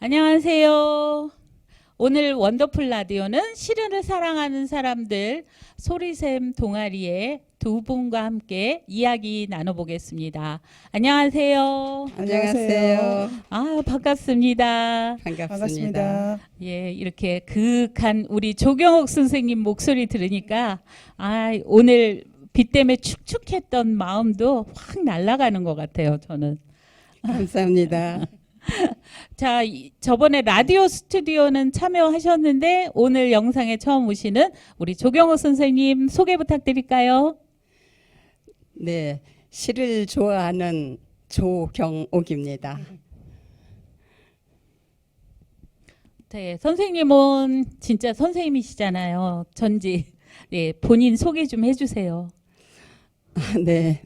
안녕하세요. 오늘 원더풀 라디오는 시를 사랑하는 사람들 소리샘 동아리의 두 분과 함께 이야기 나눠보겠습니다. 안녕하세요. 안녕하세요. 반갑습니다. 반갑습니다. 예, 이렇게 그윽한 우리 조경옥 선생님 목소리 들으니까 오늘 비 때문에 축축했던 마음도 확 날아가는 것 같아요, 저는. 감사합니다. 자, 저번에 라디오 스튜디오는 참여하셨는데 오늘 영상에 처음 오시는 우리 조경호 선생님 소개 부탁드릴까요? 네, 시를 좋아하는 조경옥입니다. 네, 선생님은 진짜 선생님이시잖아요. 전지. 네, 본인 소개 좀 해주세요. 네,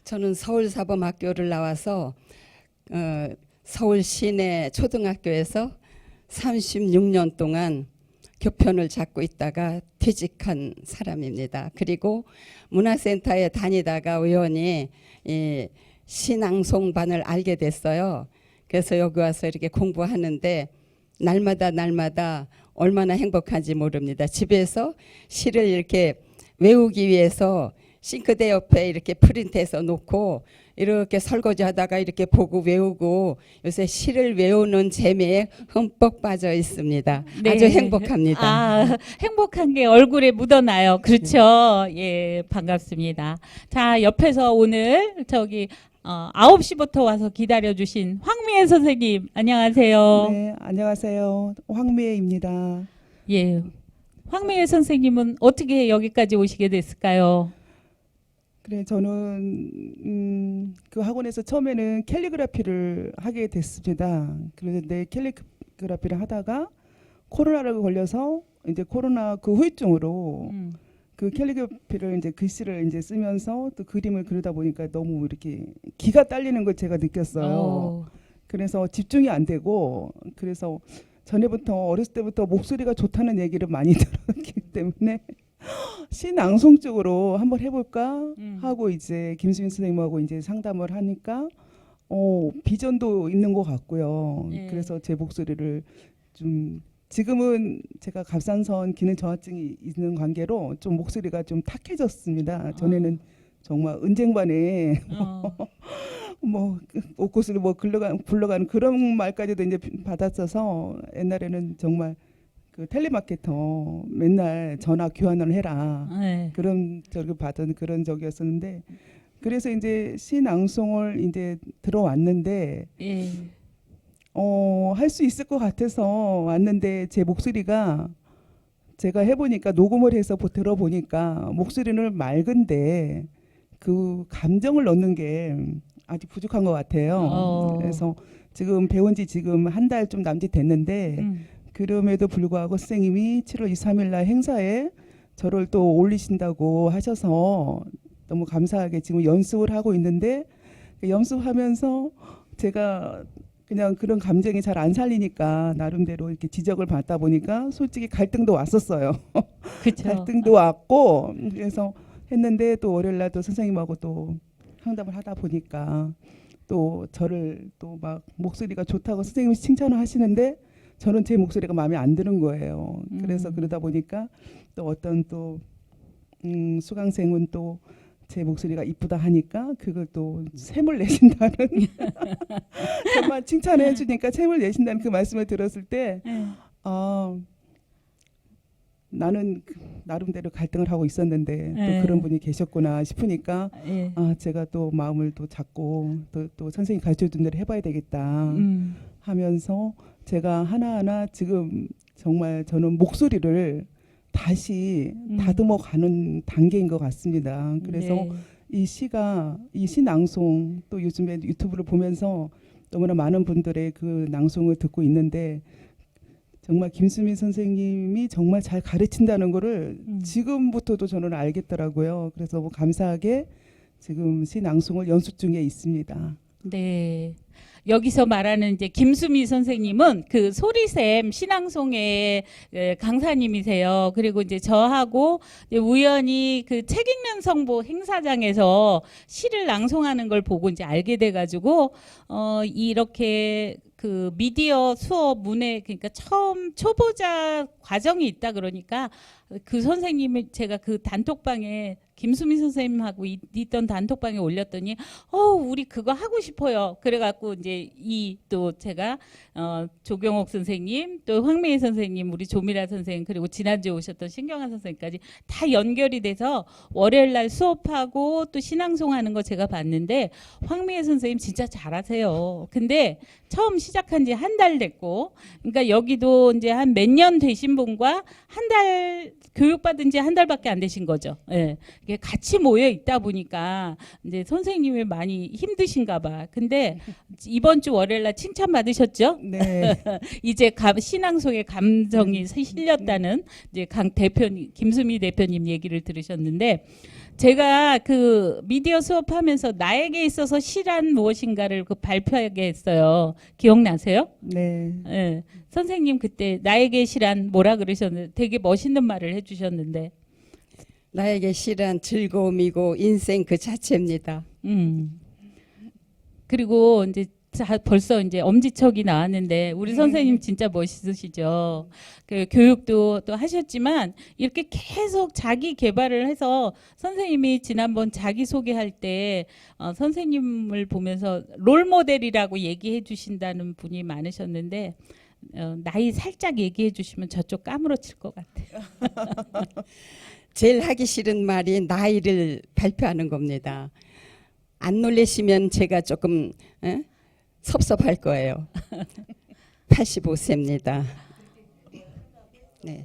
저는 서울사범학교를 나와서 서울 시내 초등학교에서 36년 동안 교편을 잡고 있다가 퇴직한 사람입니다. 그리고 문화센터에 다니다가 우연히 이 시낭송반을 알게 됐어요. 그래서 여기 와서 이렇게 공부하는데 날마다 얼마나 행복한지 모릅니다. 집에서 시를 이렇게 외우기 위해서 싱크대 옆에 이렇게 프린트해서 놓고 이렇게 설거지 하다가 이렇게 보고 외우고 요새 시를 외우는 재미에 흠뻑 빠져 있습니다. 네. 아주 행복합니다. 행복한 게 얼굴에 묻어나요. 그렇죠. 예, 반갑습니다. 자, 옆에서 오늘 9시부터 와서 기다려주신 황미애 선생님, 안녕하세요. 네, 안녕하세요. 황미애입니다. 예, 황미애 선생님은 어떻게 여기까지 오시게 됐을까요? 그래, 저는 그 학원에서 처음에는 캘리그라피를 하게 됐습니다. 그런데 캘리그라피를 하다가 코로나를 걸려서 이제 코로나 그 후유증으로 그 캘리그라피를 이제 글씨를 이제 쓰면서 또 그림을 그리다 보니까 너무 이렇게 기가 딸리는 걸 제가 느꼈어요. 그래서 집중이 안 되고, 그래서 전에부터 어렸을 때부터 목소리가 좋다는 얘기를 많이 들었기 때문에 시 낭송 쪽으로 한번 해볼까 하고 이제 김수민 선생님하고 이제 상담을 하니까 비전도 있는 것 같고요. 예. 그래서 제 목소리를 좀 지금은 제가 갑상선 기능 저하증이 있는 관계로 좀 목소리가 좀 탁해졌습니다. 전에는 정말 은쟁반에 뭐 옷구슬을 뭐 굴러가는 그런 말까지도 이제 받았어서 옛날에는 정말 그 텔레마케터 맨날 전화 교환을 해라 네. 그런 적을 받은 그런 적이었었는데, 그래서 이제 시낭송을 이제 들어왔는데 예. 할 수 있을 것 같아서 왔는데 제 목소리가 제가 해보니까 녹음을 해서 들어보니까 목소리는 맑은데 그 감정을 넣는 게 아직 부족한 것 같아요. 그래서 지금 배운 지 지금 한 달 좀 남짓 됐는데 그럼에도 불구하고 선생님이 7월 23일 날 행사에 저를 또 올리신다고 하셔서 너무 감사하게 지금 연습을 하고 있는데, 연습하면서 제가 그냥 그런 감정이 잘 안 살리니까 나름대로 이렇게 지적을 받다 보니까 솔직히 갈등도 왔었어요. 그렇죠. 갈등도 왔고, 그래서 했는데 또 월요일 날 또 선생님하고 또 상담을 하다 보니까 또 저를 또 막 목소리가 좋다고 선생님이 칭찬을 하시는데 저는 제 목소리가 마음에 안 드는 거예요. 그래서 그러다 보니까 또 어떤 또 수강생은 또 제 목소리가 이쁘다 하니까 그걸 또 샘을 내신다는 정말 칭찬해 주니까 샘을 내신다는 그 말씀을 들었을 때 나는 나름대로 갈등을 하고 있었는데 또 그런 분이 계셨구나 싶으니까 예. 제가 또 마음을 또 잡고 또 선생님이 가르쳐준 대로 해봐야 되겠다 하면서 제가 하나하나 지금 정말 저는 목소리를 다시 다듬어 가는 단계인 것 같습니다. 그래서 네. 이 시 낭송 또 요즘에 유튜브를 보면서 너무나 많은 분들의 그 낭송을 듣고 있는데 정말 김수민 선생님이 정말 잘 가르친다는 거를 지금부터도 저는 알겠더라고요. 그래서 뭐 감사하게 지금 시 낭송을 연습 중에 있습니다. 네. 여기서 말하는 이제 김수미 선생님은 그 소리샘 신앙송의 강사님이세요. 그리고 이제 저하고 이제 우연히 그 책 읽는 성보 행사장에서 시를 낭송하는 걸 보고 이제 알게 돼가지고 이렇게 그 미디어 수업 문에 그러니까 처음 초보자 과정이 있다 그러니까 그 선생님이 제가 그 단톡방에 김수미 선생님하고 있던 단톡방에 올렸더니 우리 그거 하고 싶어요. 그래갖고 이제 이 또 제가 조경옥 선생님 또 황미애 선생님 우리 조미라 선생님 그리고 지난주에 오셨던 신경환 선생님까지 다 연결이 돼서 월요일 날 수업하고 또 신앙송하는 거 제가 봤는데 황미애 선생님 진짜 잘하세요. 근데 처음 시작한 지 한 달 됐고 그러니까 여기도 이제 한 몇 년 되신 분과 한 달 교육받은 지 한 달밖에 안 되신 거죠. 예. 이게 같이 모여 있다 보니까 이제 선생님이 많이 힘드신가 봐. 근데 이번 주 월요일 날 칭찬 받으셨죠? 네. 이제 신앙송의 감정이 실렸다는 이제 강 대표님, 김수미 대표님 얘기를 들으셨는데 제가 그 미디어 수업하면서 나에게 있어서 시란 무엇인가를 그 발표하게 했어요. 기억나세요? 네. 예. 선생님 그때 나에게 시란 뭐라 그러셨는데 되게 멋있는 말을 해주셨는데. 나에게 시란 즐거움이고 인생 그 자체입니다. 그리고 이제 벌써 이제 엄지척이 나왔는데 우리 선생님 진짜 멋있으시죠. 그 교육도 또 하셨지만 이렇게 계속 자기 개발을 해서 선생님이 지난번 자기 소개할 때 선생님을 보면서 롤 모델이라고 얘기해 주신다는 분이 많으셨는데 나이 살짝 얘기해 주시면 저쪽 까무러칠 것 같아요. 제일 하기 싫은 말이 나이를 발표하는 겁니다. 안 놀래시면 제가 조금 섭섭할 거예요. 85세입니다. 네.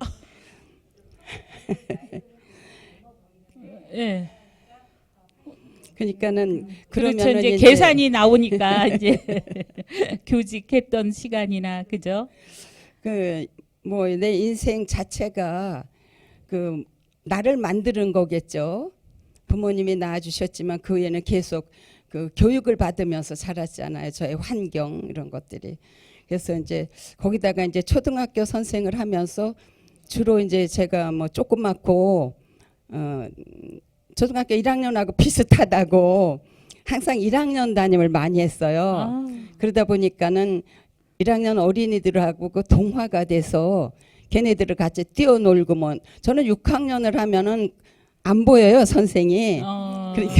예. 그러니까는 그렇죠. 그러면은 이제 계산이 나오니까 이제 교직했던 시간이나 그죠? 그 뭐 내 인생 자체가 그 나를 만드는 거겠죠. 부모님이 낳아주셨지만 그 후에는 계속 그 교육을 받으면서 자랐잖아요. 저의 환경 이런 것들이. 그래서 이제 거기다가 이제 초등학교 선생을 하면서 주로 이제 제가 뭐 조그맣고 초등학교 1학년하고 비슷하다고 항상 1학년 담임을 많이 했어요. 그러다 보니까는 1학년 어린이들하고 그 동화가 돼서 걔네들을 같이 뛰어놀고 뭐 저는 6학년을 하면은 안 보여요 선생이. 그러니까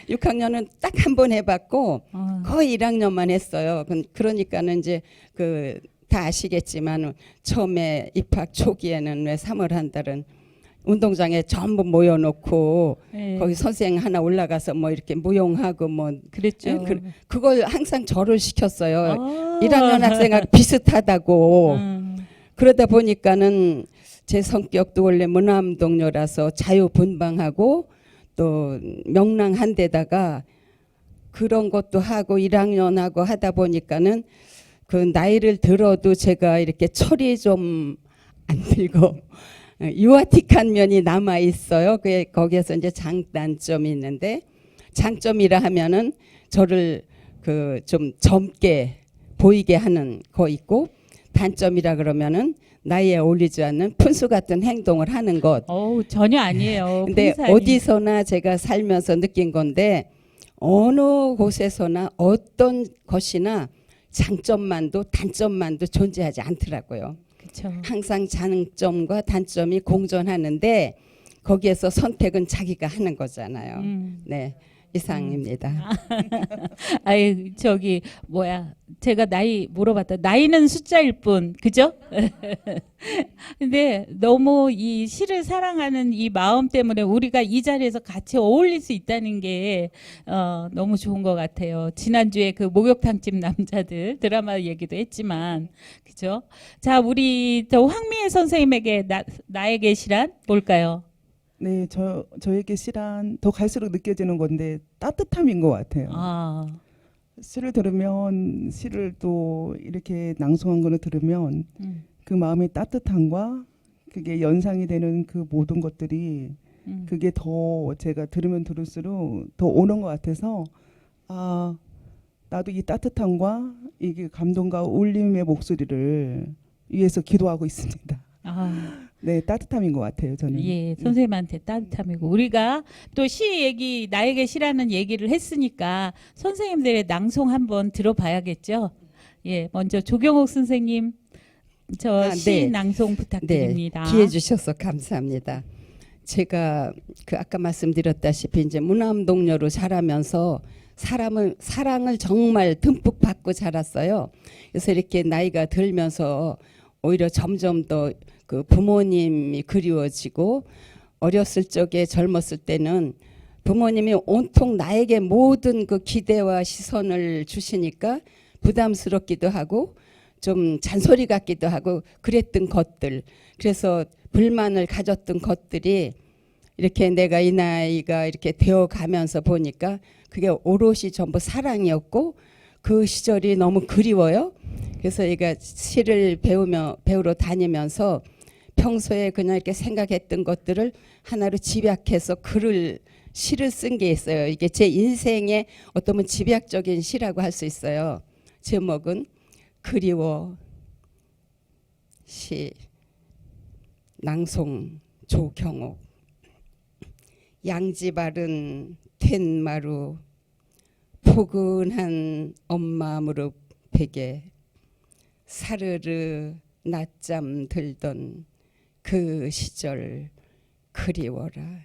6학년은 딱 한 번 해봤고 거의 1학년만 했어요. 그러니까는 이제 그 다 아시겠지만 처음에 입학 초기에는 왜 3월 한 달은 운동장에 전부 모여놓고 네. 거기 선생 하나 올라가서 뭐 이렇게 무용하고 뭐 그랬죠. 그걸 항상 저를 시켰어요. 1학년 학생하고 비슷하다고. 그러다 보니까는 제 성격도 원래 무남동녀라서 자유분방하고 또 명랑한 데다가 그런 것도 하고 1학년하고 하다 보니까는 그 나이를 들어도 제가 이렇게 철이 좀 안 들고 유아틱한 면이 남아 있어요. 그게 거기에서 이제 장단점이 있는데 장점이라 하면은 저를 그 좀 젊게 보이게 하는 거 있고 단점이라 그러면은 나이에 어울리지 않는 푼수 같은 행동을 하는 것. 전혀 아니에요. 근데 푼수 어디서나 제가 살면서 느낀 건데 어느 곳에서나 어떤 것이나 장점만도 단점만도 존재하지 않더라고요. 그쵸. 항상 장점과 단점이 공존하는데 거기에서 선택은 자기가 하는 거잖아요. 네, 이상입니다. 아이 저기 뭐야 제가 나이 물어봤다. 나이는 숫자일 뿐 그죠? 근데 너무 이 시를 사랑하는 이 마음 때문에 우리가 이 자리에서 같이 어울릴 수 있다는 게 너무 좋은 것 같아요. 지난주에 그 목욕탕집 남자들 드라마 얘기도 했지만 그죠? 자 우리 또 황미애 선생님에게 나에게 시란 뭘까요? 네, 저에게 시란 더 갈수록 느껴지는 건데 따뜻함인 것 같아요. 시를 들으면 시를 또 이렇게 낭송한 거를 들으면 그 마음의 따뜻함과 그게 연상이 되는 그 모든 것들이 그게 더 제가 들으면 들을수록 더 오는 것 같아서 나도 이 따뜻함과 이게 감동과 울림의 목소리를 위해서 기도하고 있습니다. 네, 따뜻함인 것 같아요. 저는. 예, 선생님한테 따뜻함이고 우리가 또 시 얘기 나에게 시라는 얘기를 했으니까 선생님들의 낭송 한번 들어봐야겠죠. 예, 먼저 조경옥 선생님 저 시 네. 낭송 부탁드립니다. 네, 기회 주셔서 감사합니다. 제가 그 아까 말씀드렸다시피 이제 무남동녀로 자라면서 사랑을 정말 듬뿍 받고 자랐어요. 그래서 이렇게 나이가 들면서 오히려 점점 더 그 부모님이 그리워지고 어렸을 적에 젊었을 때는 부모님이 온통 나에게 모든 그 기대와 시선을 주시니까 부담스럽기도 하고 좀 잔소리 같기도 하고 그랬던 것들, 그래서 불만을 가졌던 것들이 이렇게 내가 이 나이가 이렇게 되어 가면서 보니까 그게 오롯이 전부 사랑이었고 그 시절이 너무 그리워요. 그래서 얘가 시를 배우러 다니면서 평소에 그냥 이렇게 생각했던 것들을 하나로 집약해서 시를 쓴 게 있어요. 이게 제 인생의 어떤 집약적인 시라고 할 수 있어요. 제목은 그리워. 시 낭송 조경옥. 양지 바른 텐마루 포근한 엄마 무릎 베개 사르르 낮잠 들던 그 시절 그리워라.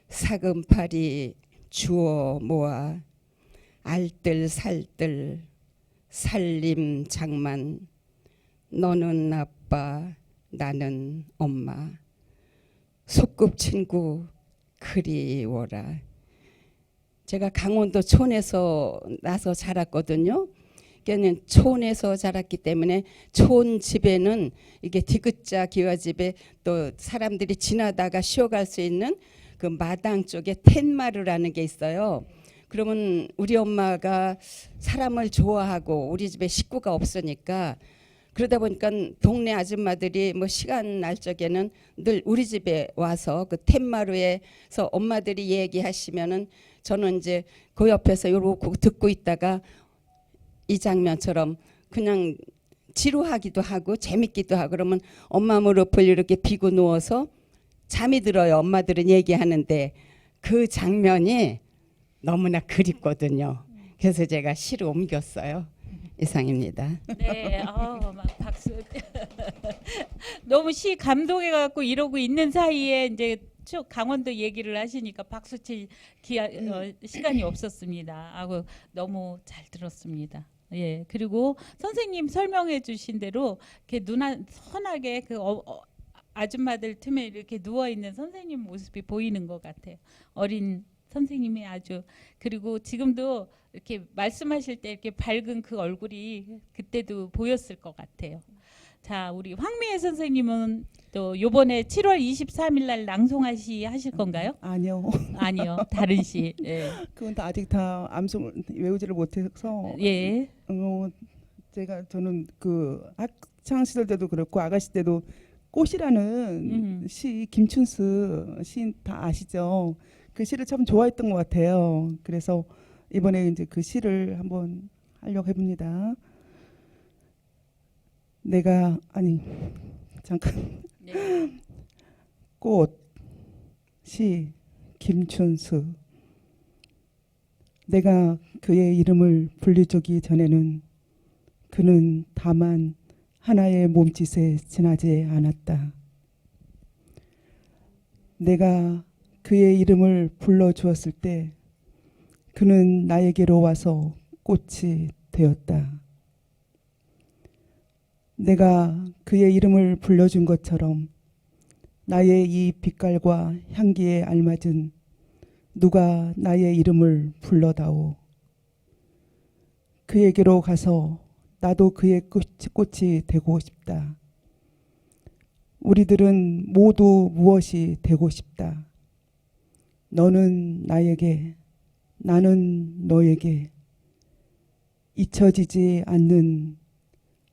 사금팔이 주워 모아 알뜰살뜰 살림 장만 너는 아빠 나는 엄마 소꿉친구 그리워라. 제가 강원도 촌에서 나서 자랐거든요. 그러니까 촌에서 자랐기 때문에 촌 집에는 이게 디귿자 기와집에 또 사람들이 지나다가 쉬어갈 수 있는 그 마당 쪽에 텐마루라는 게 있어요. 그러면 우리 엄마가 사람을 좋아하고 우리 집에 식구가 없으니까 그러다 보니까 동네 아줌마들이 뭐 시간 날 적에는 늘 우리 집에 와서 그 텐마루에서 엄마들이 얘기하시면은 저는 이제 그 옆에서 요러고 듣고 있다가 이 장면처럼 그냥 지루하기도 하고 재밌기도 하고 그러면 엄마 무릎을 이렇게 비고 누워서 잠이 들어요. 엄마들은 얘기하는데 그 장면이 너무나 그립거든요. 그래서 제가 시로 옮겼어요. 이상입니다. 네, 막 박수. 너무 시 감동해갖고 이러고 있는 사이에 이제 쭉 강원도 얘기를 하시니까 박수칠 시간이 없었습니다. 아고 너무 잘 들었습니다. 예, 그리고 선생님 설명해주신 대로 이렇게 선하게 그 아줌마들 틈에 이렇게 누워 있는 선생님 모습이 보이는 것 같아요. 어린 선생님이 아주 그리고 지금도 이렇게 말씀하실 때 이렇게 밝은 그 얼굴이 그때도 보였을 것 같아요. 자, 우리 황미애 선생님은 또 요번에 7월 23일 날 하실 건가요? 아니요. 아니요, 다른 시. 예. 그건 아직 다 암송을 외우지를 못해서. 예. 저는 그 학창 시절 때도 그렇고 아가씨 때도 꽃이라는 시 김춘수 시인 다 아시죠? 그 시를 참 좋아했던 것 같아요. 그래서 이번에 이제 그 시를 한번 하려고 해봅니다. 잠깐. 네. 꽃, 시, 김춘수. 내가 그의 이름을 불러주기 전에는 그는 다만 하나의 몸짓에 지나지 않았다. 내가 그의 이름을 불러주었을 때 그는 나에게로 와서 꽃이 되었다. 내가 그의 이름을 불러준 것처럼 나의 이 빛깔과 향기에 알맞은 누가 나의 이름을 불러다오. 그에게로 가서 나도 그의 꽃이 되고 싶다. 우리들은 모두 무엇이 되고 싶다. 너는 나에게, 나는 너에게 잊혀지지 않는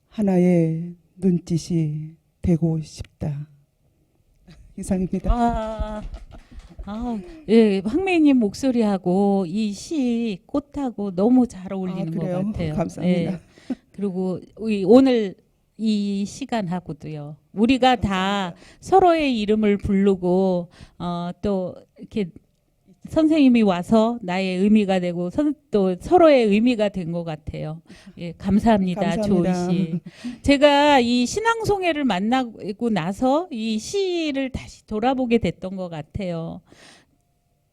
하나의 눈짓이 되고 싶다. 이상입니다. 예, 황매님 목소리하고 이 시 꽃하고 너무 잘 어울리는 것 같아요. 감사합니다. 예, 그리고 오늘 이 시간하고도요. 우리가 다 서로의 이름을 부르고 또 이렇게 선생님이 와서 나의 의미가 되고 또 서로의 의미가 된 것 같아요. 예, 감사합니다. 감사합니다. 좋은 시. 제가 이 신앙송회를 만나고 나서 이 시를 다시 돌아보게 됐던 것 같아요.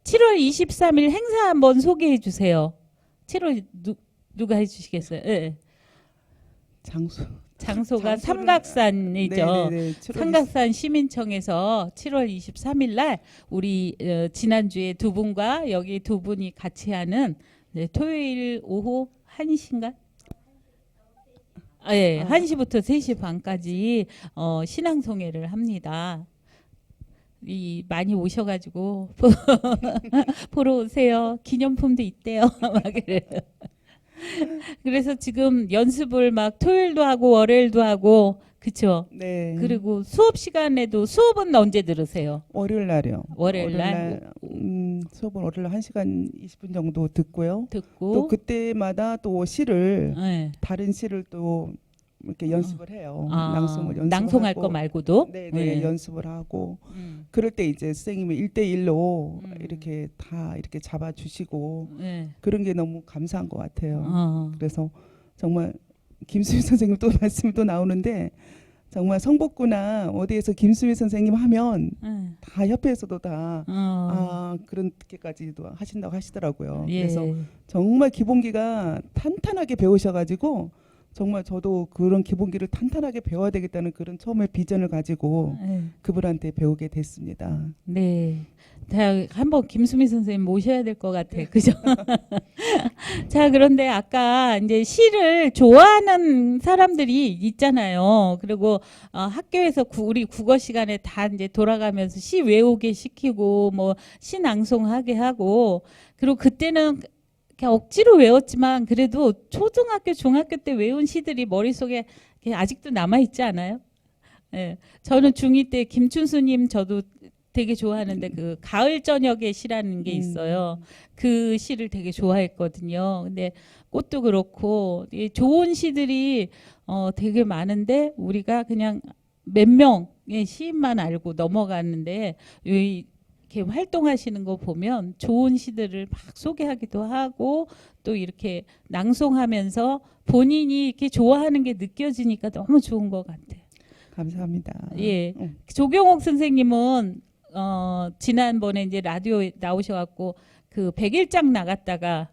7월 23일 행사 한번 소개해 주세요. 7월 누가 해주시겠어요? 예. 장소가 장소를- 삼각산이죠. 네네네. 삼각산 시민청에서 7월 23일 날 우리 지난주에 두 분과 여기 두 분이 같이 하는 토요일 오후 1시인가? 예, 1시부터 3시 반까지 신앙송회를 합니다. 많이 오셔가지고 보러 오세요. 기념품도 있대요. 막 그래요. 그래서 지금 연습을 막 토요일도 하고 월요일도 하고 그쵸? 네. 그리고 수업 시간에도 수업은 언제 들으세요? 월요일 날이요. 월요일 날 수업은 월요일 날 1시간 20분 정도 듣고요. 듣고 또 그때마다 또 시를 네. 다른 시를 또 이렇게 연습을 해요. 낭송할 연습하고. 거 말고도 네, 네. 연습을 하고 그럴 때 이제 선생님이 1대1로 이렇게 다 이렇게 잡아 주시고 네. 그런 게 너무 감사한 것 같아요. 어. 그래서 정말 김수미 선생님 또 말씀이 또 나오는데 정말 성북구나 어디에서 김수미 선생님 하면 네. 다 협회에서도 다 어. 그렇게까지도 하신다고 하시더라고요. 예. 그래서 정말 기본기가 탄탄하게 배우셔가지고 정말 저도 그런 기본기를 탄탄하게 배워야 되겠다는 그런 처음에 비전을 가지고 네. 그분한테 배우게 됐습니다. 네. 자, 한번 김수미 선생님 모셔야 될 것 같아. 그죠? 자, 그런데 아까 이제 시를 좋아하는 사람들이 있잖아요. 그리고 학교에서 우리 국어 시간에 다 이제 돌아가면서 시 외우게 시키고 뭐 시 낭송하게 하고 그리고 그때는 그냥 억지로 외웠지만 그래도 초등학교, 중학교 때 외운 시들이 머릿속에 아직도 남아 있지 않아요? 예. 저는 중2 때 김춘수님 저도 되게 좋아하는데 그 가을 저녁의 시라는 게 있어요. 그 시를 되게 좋아했거든요. 근데 꽃도 그렇고 이 좋은 시들이 되게 많은데 우리가 그냥 몇 명의 시인만 알고 넘어갔는데 이렇게 활동하시는 거 보면 좋은 시들을 막 소개하기도 하고 또 이렇게 낭송하면서 본인이 이렇게 좋아하는 게 느껴지니까 너무 좋은 것 같아요. 감사합니다. 예. 조경옥 선생님은 지난번에 이제 라디오에 나오셔갖고 그 100일장 나갔다가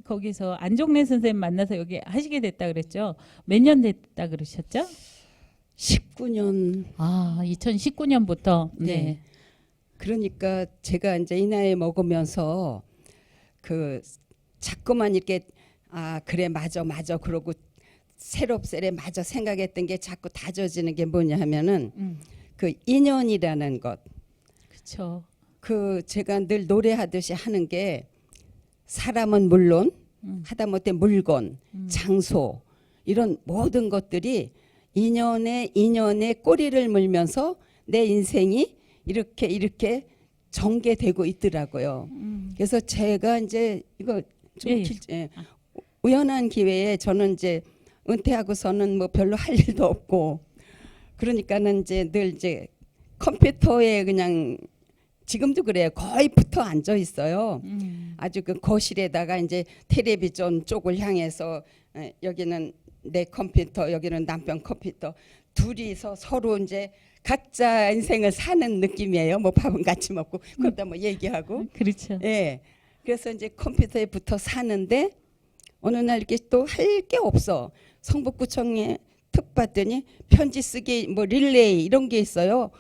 거기서 안종래 선생님 만나서 여기 하시게 됐다 그랬죠. 몇 년 됐다 그러셨죠? 19년. 2019년부터. 네. 그러니까 제가 이제 이 나이 먹으면서 그 자꾸만 이렇게 그래 맞아 그러고 새롭새래 맞아 생각했던 게 자꾸 다져지는 게 뭐냐 하면은 그 인연이라는 것. 그렇죠. 그 제가 늘 노래하듯이 하는 게 사람은 물론 하다못해 물건, 장소 이런 모든 것들이 인연에 꼬리를 물면서 내 인생이 이렇게 전개되고 있더라고요. 그래서 제가 이제 이거 좀 우연한 기회에 저는 이제 은퇴하고서는 뭐 별로 할 일도 없고 그러니까는 이제 늘 이제 컴퓨터에 그냥 지금도 그래요. 거의 붙어 앉아 있어요. 아주 그 거실에다가 이제 텔레비전 쪽을 향해서 여기는 내 컴퓨터, 여기는 남편 컴퓨터 둘이서 서로 이제 각자 인생을 사는 느낌이에요. 뭐 밥은 같이 먹고 그러다 뭐 얘기하고. 그렇죠. 예. 그래서 이제 컴퓨터에 붙어 사는데 어느 날 이렇게 또 할 게 없어. 성북구청에 툭 봤더니 편지 쓰기 뭐 릴레이 이런 게 있어요.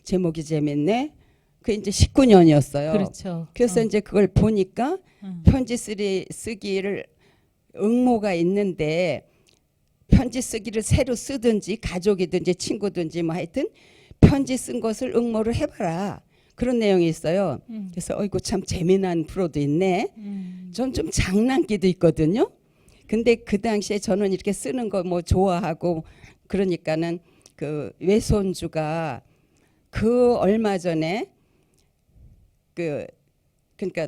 제목이 재밌네. 그게 이제 19년이었어요. 그렇죠. 그래서 이제 그걸 보니까 편지 쓰기를 응모가 있는데 편지 쓰기를 새로 쓰든지 가족이든지 친구든지 뭐 하여튼 편지 쓴 것을 응모를 해봐라. 그런 내용이 있어요. 그래서 어이구 참 재미난 프로도 있네. 전 좀 장난기도 있거든요. 근데 그 당시에 저는 이렇게 쓰는 거 뭐 좋아하고 그러니까는 그 외손주가 그 얼마 전에 그러니까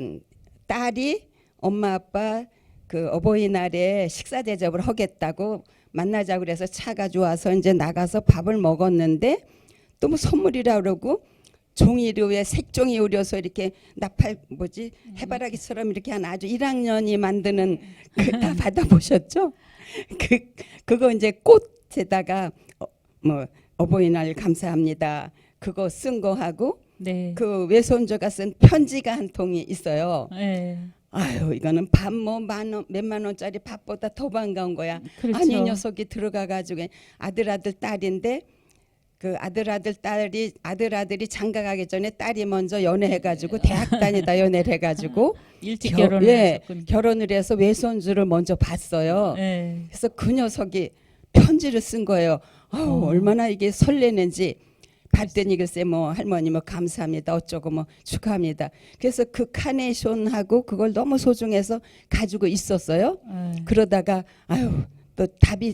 딸이 엄마 아빠 그 어버이날에 식사 대접을 하겠다고 만나자고 그래서 차 가져와서 이제 나가서 밥을 먹었는데 또 뭐 선물이라 그러고 종이로 왜 색종이 우려서 이렇게 나팔 뭐지 해바라기처럼 이렇게 한 아주 1학년이 만드는 그 다 받아보셨죠? 그거 이제 꽃에다가 뭐 어버이날 감사합니다. 그거 쓴 거 하고 네. 그 외손주가 쓴 편지가 한 통이 있어요. 네. 아유 이거는 밥 뭐 몇만 원짜리 밥보다 더 반가운 거야. 그렇죠. 아니 이 녀석이 들어가 가지고 아들 딸인데 그 아들아들이 장가 가기 전에 딸이 먼저 연애해가지고 대학 다니다 연애를 해가지고 일찍 결혼하셨군. 결혼을 해서 외손주를 먼저 봤어요. 네. 그래서 그 녀석이 편지를 쓴 거예요. 아우, 얼마나 이게 설레는지 봤더니 글쎄 뭐 할머니 뭐 감사합니다 어쩌고 뭐 축하합니다. 그래서 그 카네이션하고 그걸 너무 소중해서 가지고 있었어요. 네. 그러다가 아유 또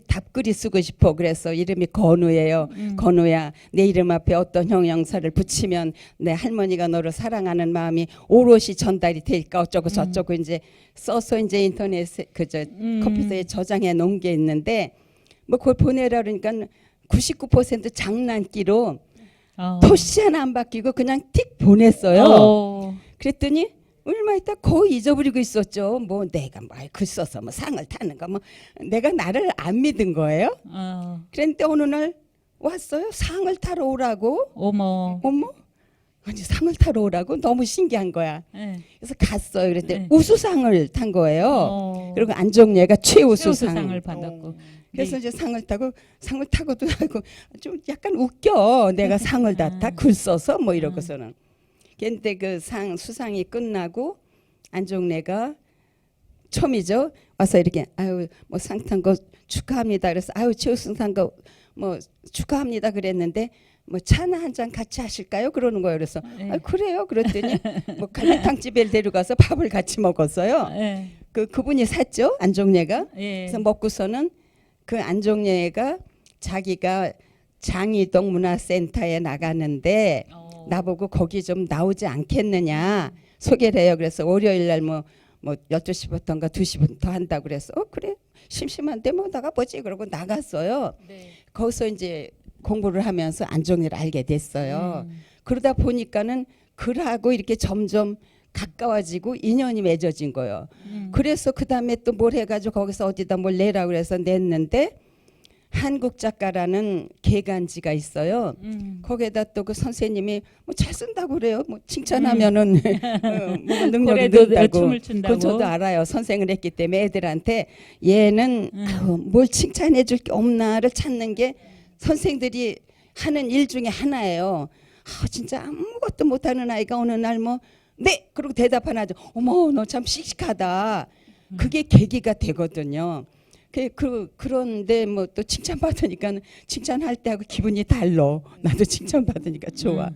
답글이 쓰고 싶어 그래서 이름이 건우예요. 건우야 내 이름 앞에 어떤 형용사를 붙이면 내 할머니가 너를 사랑하는 마음이 오롯이 전달이 될까 어쩌고 저쩌고 이제 써서 이제 인터넷에 컴퓨터에 저장해 놓은 게 있는데 뭐 그걸 보내라 그러니까 99% 장난기로 토시 하나 안 바뀌고 그냥 틱 보냈어요. 그랬더니 얼마 있다 거의 잊어버리고 있었죠. 뭐 내가 글 써서 뭐 상을 타는 거 뭐 내가 나를 안 믿은 거예요. 그랬는데 어느 날 왔어요. 상을 타러 오라고. 어머. 아니 상을 타러 오라고 너무 신기한 거야. 네. 그래서 갔어요. 그랬더니 네. 우수상을 탄 거예요. 그리고 안정례가 최우수상을 받았고. 그래서 이제 상을 타고도 하고 좀 약간 웃겨. 내가 상을 다 글 써서 뭐 이러고서는. 근데 그 수상이 끝나고 안정례가 처음이죠. 와서 이렇게 아유 뭐 상 탄 거 축하합니다. 그래서 아유 최우수상 탄 거 뭐 축하합니다 그랬는데 뭐 차나 한 잔 같이 하실까요? 그러는 거예요. 그래서 네. 아, 그래요. 그랬더니 뭐 갈매탕 집에 데려가서 밥을 같이 먹었어요. 네. 그분이 샀죠. 안정례가. 네. 그래서 먹고서는 그 안정례가 자기가 장이동 문화센터에 나가는데 나보고 거기 좀 나오지 않겠느냐 소개를 해요. 그래서 월요일 날 뭐 12시부터인가 2시부터 한다고 그래서 그래 심심한데 뭐 나가보지 그러고 나갔어요. 네. 거기서 이제 공부를 하면서 안정례를 알게 됐어요. 그러다 보니까는 글하고 이렇게 점점 가까워지고 인연이 맺어진 거예요. 그래서 그 다음에 또 뭘 해가지고 거기서 어디다 뭘 내라 그래서 냈는데 한국 작가라는 개간지가 있어요. 거기에다 또 그 선생님이 뭐 잘 쓴다고 그래요. 뭐 칭찬하면은 뭐 능력이 고래도 는다고. 춤을 춘다고. 그건 저도 알아요. 선생을 했기 때문에 애들한테 얘는 뭘 칭찬해 줄 게 없나를 찾는 게 선생들이 하는 일 중에 하나예요. 진짜 아무것도 못하는 아이가 어느 날 뭐 네 그리고 대답 하나 하죠. 어머 너 참 씩씩하다. 그게 계기가 되거든요. 그런데 뭐 또 칭찬 받으니까 칭찬할 때하고 기분이 달라. 나도 칭찬 받으니까 좋아.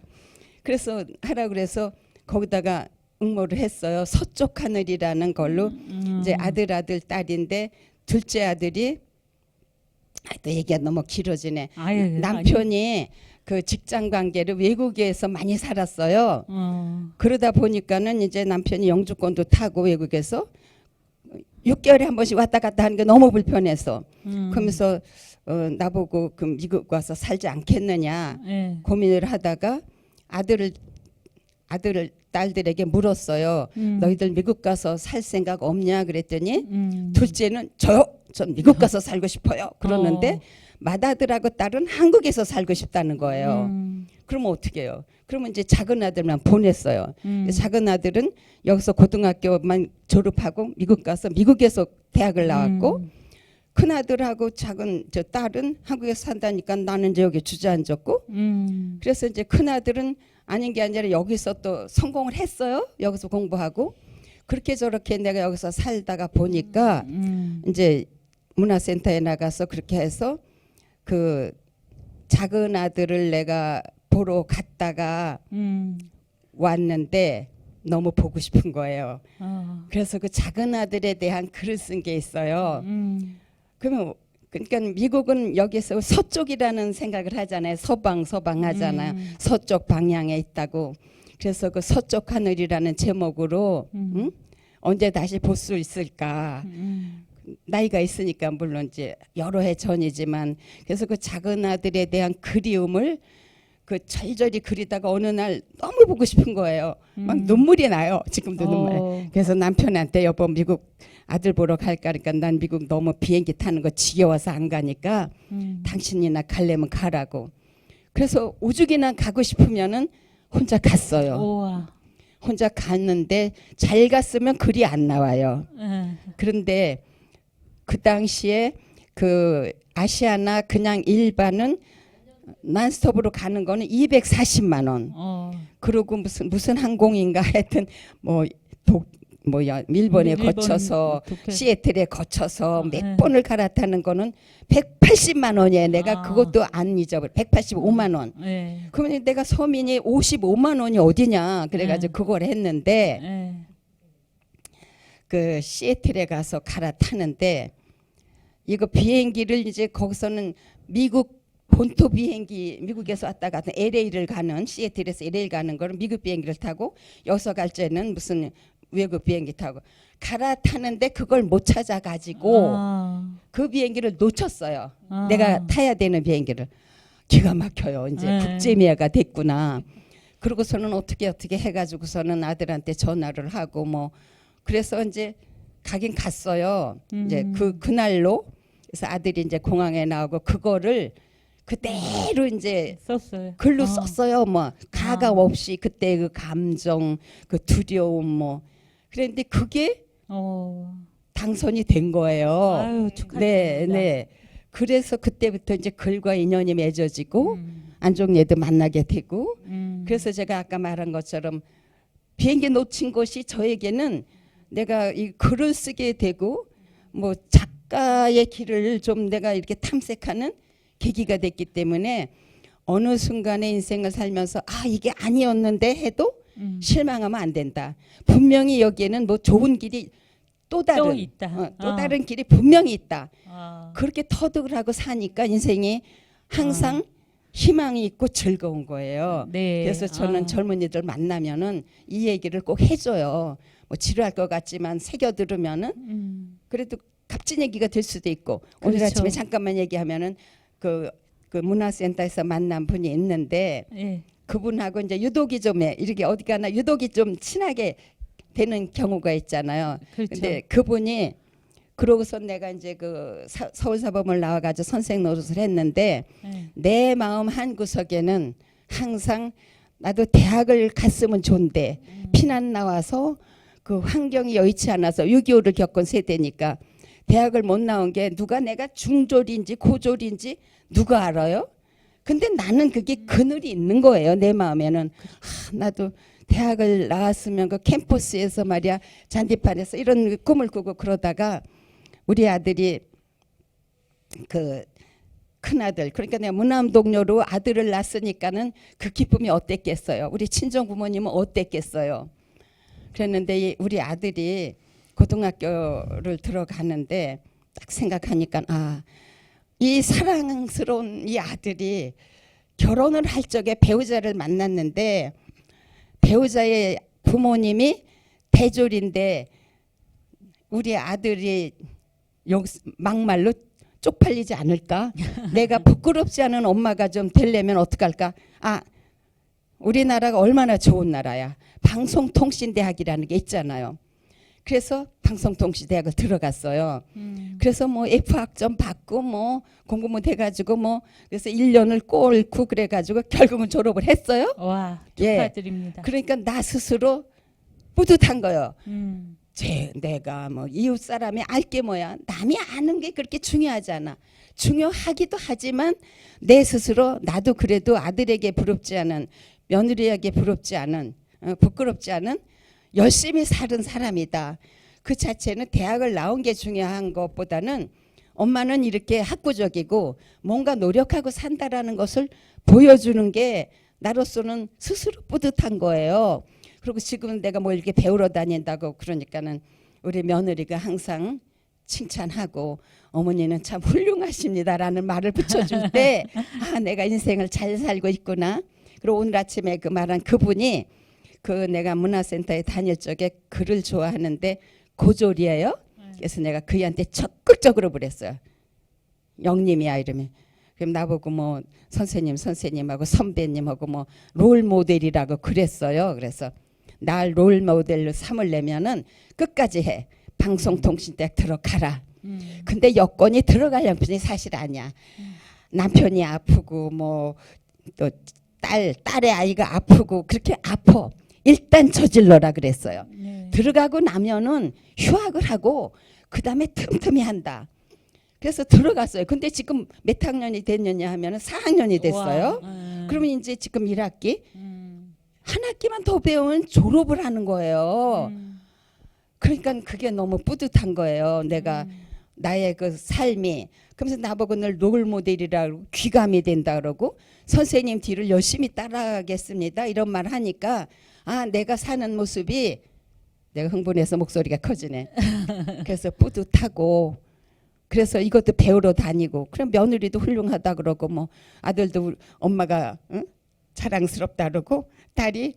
그래서 하라 그래서 거기다가 응모를 했어요. 서쪽 하늘이라는 걸로 이제 아들 딸인데 둘째 아들이 또 얘기가 너무 길어지네. 아유, 남편이 그 직장 관계를 외국에서 많이 살았어요. 그러다 보니까는 이제 남편이 영주권도 타고 외국에서 6개월에 한 번씩 왔다 갔다 하는 게 너무 불편해서 그러면서 나보고 그 미국 와서 살지 않겠느냐 네. 고민을 하다가 아들을 딸들에게 물었어요. 너희들 미국 가서 살 생각 없냐 그랬더니 둘째는 저요. 전 미국 가서 살고 싶어요. 그러는데 맏아들하고 딸은 한국에서 살고 싶다는 거예요. 그러면 어떻게 해요? 그러면 이제 작은 아들만 보냈어요. 작은 아들은 여기서 고등학교만 졸업하고 미국 가서 미국에서 대학을 나왔고 큰 아들하고 작은 저 딸은 한국에서 산다니까 나는 이제 여기 주저앉았고 그래서 이제 큰 아들은 아닌 게 아니라 여기서 또 성공을 했어요. 여기서 공부하고 그렇게 저렇게 내가 여기서 살다가 보니까 이제 문화센터에 나가서 그렇게 해서 그 작은 아들을 내가 보러 갔다가 왔는데 너무 보고 싶은 거예요. 그래서 그 작은 아들에 대한 글을 쓴 게 있어요. 그러면 그러니까 미국은 여기서 서쪽이라는 생각을 하잖아요. 서방 하잖아요. 서쪽 방향에 있다고. 그래서 그 서쪽 하늘이라는 제목으로 언제 다시 볼 수 있을까. 나이가 있으니까 물론 이제 여러 해 전이지만 그래서 그 작은 아들에 대한 그리움을 그 절절히 그리다가 어느 날 너무 보고 싶은 거예요. 막 눈물이 나요. 지금도 눈물. 그래서 남편한테 여보 미국 아들 보러 갈까 그러니까 난 미국 너무 비행기 타는 거 지겨워서 안 가니까 당신이나 가려면 가라고. 그래서 오죽이나 가고 싶으면은 혼자 갔어요. 우와. 혼자 갔는데 잘 갔으면 글이 안 나와요. 예. 그런데 그 당시에 그 아시아나 그냥 일반은 난스톱으로 가는 거는 240만 원. 그리고 무슨 항공인가 하여튼 일본에 일본, 거쳐서 도쿄. 시애틀에 거쳐서 몇 네. 번을 갈아타는 거는 180만 원이에요. 내가 아. 그것도 안 잊어버려. 185만 원. 예. 그러면 내가 서민이 55만 원이 어디냐 그래가지고 그걸 했는데 예. 그 시애틀에 가서 갈아타는데 이거 비행기를 이제 거기서는 미국 본토 비행기 미국에서 왔다 갔다 LA를 가는 시애틀에서 LA 가는 거는 미국 비행기를 타고 여기서 갈 때는 무슨 외국 비행기 타고 갈아타는데 그걸 못 찾아가지고 그 비행기를 놓쳤어요. 내가 타야 되는 비행기를. 기가 막혀요. 이제 네. 국제미아가 됐구나. 그러고서는 어떻게 해가지고서는 아들한테 전화를 하고 뭐 그래서 이제 가긴 갔어요. 이제 그날로 그래서 아들이 이제 공항에 나오고 그거를 그대로 이제 썼어요. 글로 썼어요. 뭐 가감 없이 그때 그 감정, 그 두려움 뭐 그런데 그게 당선이 된 거예요. 아유, 축하드립니다. 네, 네. 그래서 그때부터 이제 글과 인연이 맺어지고 안종례도 만나게 되고 그래서 제가 아까 말한 것처럼 비행기 놓친 것이 저에게는 내가 이 글을 쓰게 되고 뭐 작가의 길을 좀 내가 이렇게 탐색하는 계기가 됐기 때문에 어느 순간에 인생을 살면서 아 이게 아니었는데 해도 실망하면 안 된다. 분명히 여기에는 뭐 좋은 길이 또 다른 있다. 또 다른 길이 분명히 있다. 아. 그렇게 터득을 하고 사니까 인생이 항상 희망이 있고 즐거운 거예요. 네. 그래서 저는 젊은이들 만나면은 이 얘기를 꼭 해줘요. 뭐 지루할 것 같지만 새겨 들으면은 그래도 값진 얘기가 될 수도 있고 오늘 그렇죠. 아침에 잠깐만 얘기하면은 그 문화센터에서 만난 분이 있는데 예. 그분하고 이제 유독이 좀 이렇게 어디 가나 유독이 좀 친하게 되는 경우가 있잖아요. 그렇죠. 근데 그분이 그러고서 내가 이제 그 서울사범을 나와가지고 선생 노릇을 했는데 예. 내 마음 한 구석에는 항상 나도 대학을 갔으면 좋은데 피난 나와서 그 환경이 여의치 않아서 6.25를 겪은 세대니까 대학을 못 나온 게 누가 내가 중졸인지 고졸인지 누가 알아요? 근데 나는 그게 그늘이 있는 거예요. 내 마음에는 나도 대학을 나왔으면 그 캠퍼스에서 말이야 잔디판에서 이런 꿈을 꾸고 그러다가 우리 아들이 그 큰아들 그러니까 내가 무남 동료로 아들을 낳았으니까는 그 기쁨이 어땠겠어요. 우리 친정 부모님은 어땠겠어요. 그랬는데 우리 아들이 고등학교를 들어가는데 딱 생각하니까 이 사랑스러운 이 아들이 결혼을 할 적에 배우자를 만났는데 배우자의 부모님이 대졸인데 우리 아들이 막말로 쪽팔리지 않을까? 내가 부끄럽지 않은 엄마가 좀 되려면 어떡할까? 우리나라가 얼마나 좋은 나라야. 방송통신대학이라는 게 있잖아요. 그래서 방송통신대학을 들어갔어요. 그래서 뭐 F학점 받고 뭐 공부만 돼가지고 뭐 그래서 1년을 꼴고 그래가지고 결국은 졸업을 했어요. 와, 예. 축하드립니다. 그러니까 나 스스로 뿌듯한 거예요. 음. 내가 뭐 이웃 사람이 알게 뭐야. 남이 아는 게 그렇게 중요하지 않아. 중요하기도 하지만 내 스스로 나도 그래도 아들에게 부럽지 않은 며느리에게 부럽지 않은 부끄럽지 않은 열심히 사는 사람이다. 그 자체는 대학을 나온 게 중요한 것보다는 엄마는 이렇게 학구적이고 뭔가 노력하고 산다라는 것을 보여주는 게 나로서는 스스로 뿌듯한 거예요. 그리고 지금 내가 뭐 이렇게 배우러 다닌다고 그러니까는 우리 며느리가 항상 칭찬하고 어머니는 참 훌륭하십니다라는 말을 붙여줄 때 내가 인생을 잘 살고 있구나. 그리고 오늘 아침에 그 말한 그분이 그 내가 문화센터에 다닐 적에 글을 좋아하는데 고졸이에요. 그래서 내가 그이한테 적극적으로 그랬어요. 영님이야 이러면. 그럼 나보고 뭐 선생님하고 선배님하고 뭐 롤 모델이라고 그랬어요. 그래서 날 롤 모델로 삼으려면은 끝까지 해. 방송통신대 들어가라. 근데 여건이 들어갈 형편이 사실 아니야. 남편이 아프고 뭐 또 딸의 아이가 아프고 그렇게 아파. 일단 저질러라 그랬어요. 네. 들어가고 나면은 휴학을 하고 그 다음에 틈틈이 한다. 그래서 들어갔어요. 근데 지금 몇 학년이 됐느냐 하면은 4학년이 됐어요. 그러면 이제 지금 1학기 한 학기만 더 배우면 졸업을 하는 거예요. 그러니까 그게 너무 뿌듯한 거예요. 내가 나의 그 삶이. 그러면서 나보고 늘 롤 모델이라고 귀감이 된다 그러고 선생님 뒤를 열심히 따라가겠습니다. 이런 말 하니까 아 내가 사는 모습이 내가 흥분해서 목소리가 커지네. 그래서 뿌듯하고 그래서 이것도 배우러 다니고 그럼 며느리도 훌륭하다 그러고 뭐 아들도 엄마가 응? 자랑스럽다 그러고 딸이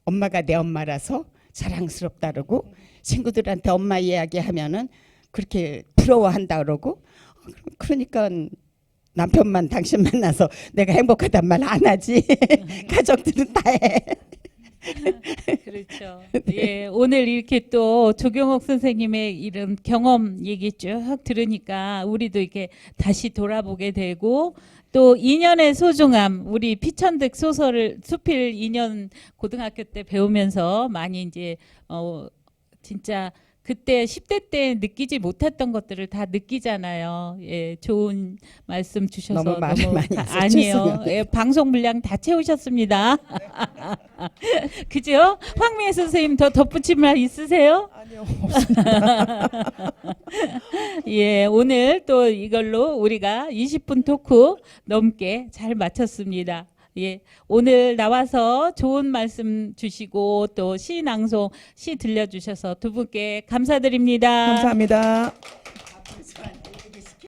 엄마가 내 엄마라서 자랑스럽다 그러고 친구들한테 엄마 이야기하면은 그렇게 부러워한다 그러고 그러니까 남편만 당신 만나서 내가 행복하단 말 안 하지. 가족들은 다 해. 그렇죠. 예, 오늘 이렇게 또 조경옥 선생님의 이런 경험 얘기 쭉 들으니까 우리도 이렇게 다시 돌아보게 되고 또 인연의 소중함 우리 피천득 소설을 수필 인연 고등학교 때 배우면서 많이 이제 진짜 그때 10대 때 느끼지 못했던 것들을 다 느끼잖아요. 예, 좋은 말씀 주셔서 너무 말을 많이 해서 아니에요. 죄송해요. 예, 방송 분량 다 채우셨습니다. 그죠? 황미애 선생님 더 덧붙일 말 있으세요? 아니요. 예, 오늘 또 이걸로 우리가 20분 토크 넘게 잘 마쳤습니다. 예, 오늘 나와서 좋은 말씀 주시고 또 시 낭송, 시 들려주셔서 두 분께 감사드립니다. 감사합니다.